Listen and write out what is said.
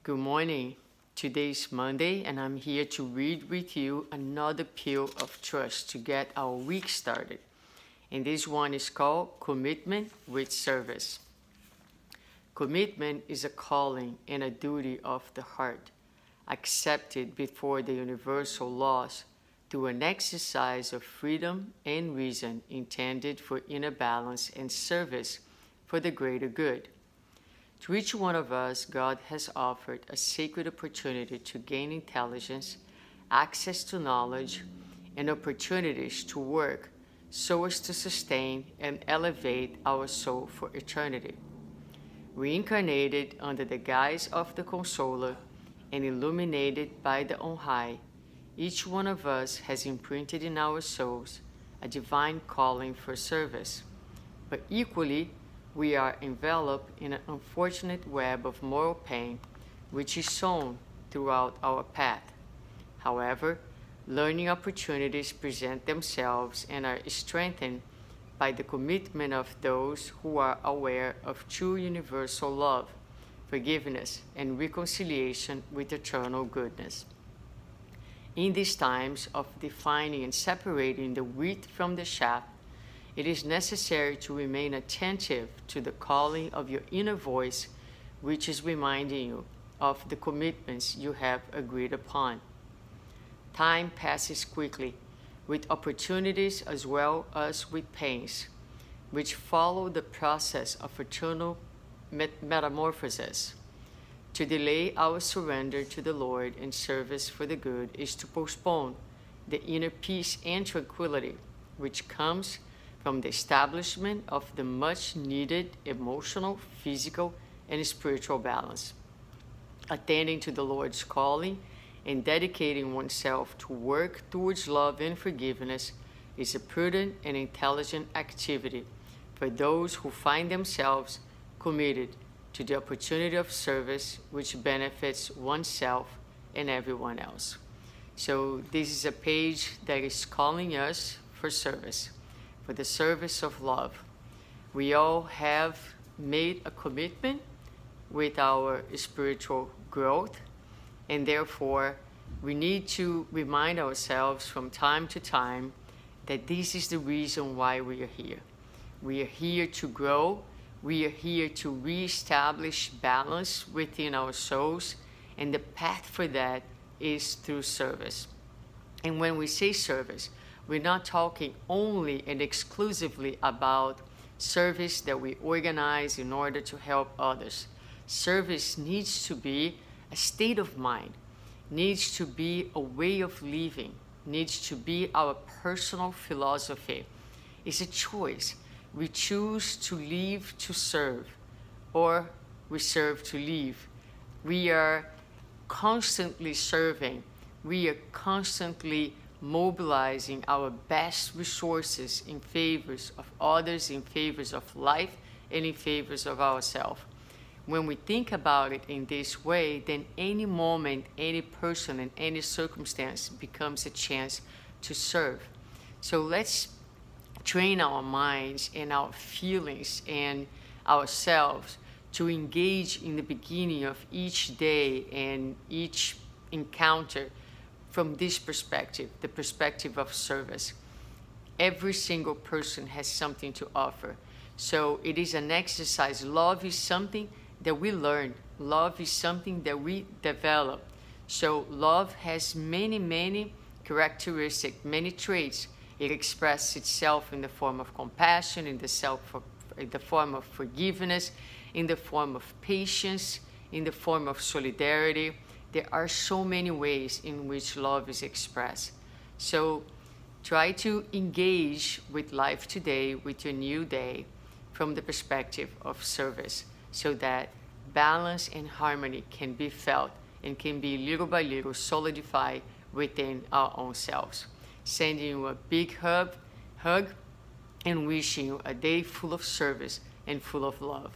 Good morning. Today is Monday, and I'm here to read with you another pill of trust to get our week started. And this one is called Commitment with Service. Commitment is a calling and a duty of the heart, accepted before the universal laws through an exercise of freedom and reason intended for inner balance and service for the greater good. To each one of us, God has offered a sacred opportunity to gain intelligence, access to knowledge, and opportunities to work so as to sustain and elevate our soul for eternity. Reincarnated under the guise of the Consoler and illuminated by the On High, each one of us has imprinted in our souls a divine calling for service. But equally, we are enveloped in an unfortunate web of moral pain which is sown throughout our path. However, learning opportunities present themselves and are strengthened by the commitment of those who are aware of true universal love, forgiveness, and reconciliation with eternal goodness. In these times of defining and separating the wheat from the chaff, it is necessary to remain attentive to the calling of your inner voice, which is reminding you of the commitments you have agreed upon. Time passes quickly, with opportunities as well as with pains, which follow the process of eternal metamorphosis. To delay our surrender to the Lord and service for the good is to postpone the inner peace and tranquility which comes from the establishment of the much-needed emotional, physical, and spiritual balance. Attending to the Lord's calling and dedicating oneself to work towards love and forgiveness is a prudent and intelligent activity for those who find themselves committed to the opportunity of service which benefits oneself and everyone else. So this is a page that is calling us for service, for the service of love. We all have made a commitment with our spiritual growth, and therefore we need to remind ourselves from time to time that this is the reason why we are here. We are here to grow. We are here to reestablish balance within our souls, and the path for that is through service. And when we say service, we're not talking only and exclusively about service that we organize in order to help others. Service needs to be a state of mind, needs to be a way of living, needs to be our personal philosophy. It's a choice. We choose to live to serve, or we serve to live. We are constantly serving. We are constantly mobilizing our best resources in favors of others, in favors of life, and in favors of ourselves. When we think about it in this way, then any moment, any person, and any circumstance becomes a chance to serve. So let's train our minds and our feelings and ourselves to engage in the beginning of each day and each encounter from this perspective, the perspective of service. Every single person has something to offer. So it is an exercise. Love is something that we learn. Love is something that we develop. So love has many characteristics, many traits. It expresses itself in the form of compassion, in the form of forgiveness, in the form of patience, in the form of solidarity. There are so many ways in which love is expressed. So try to engage with life today, with your new day, from the perspective of service, so that balance and harmony can be felt and can be little by little solidified within our own selves. Sending you a big hug and wishing you a day full of service and full of love.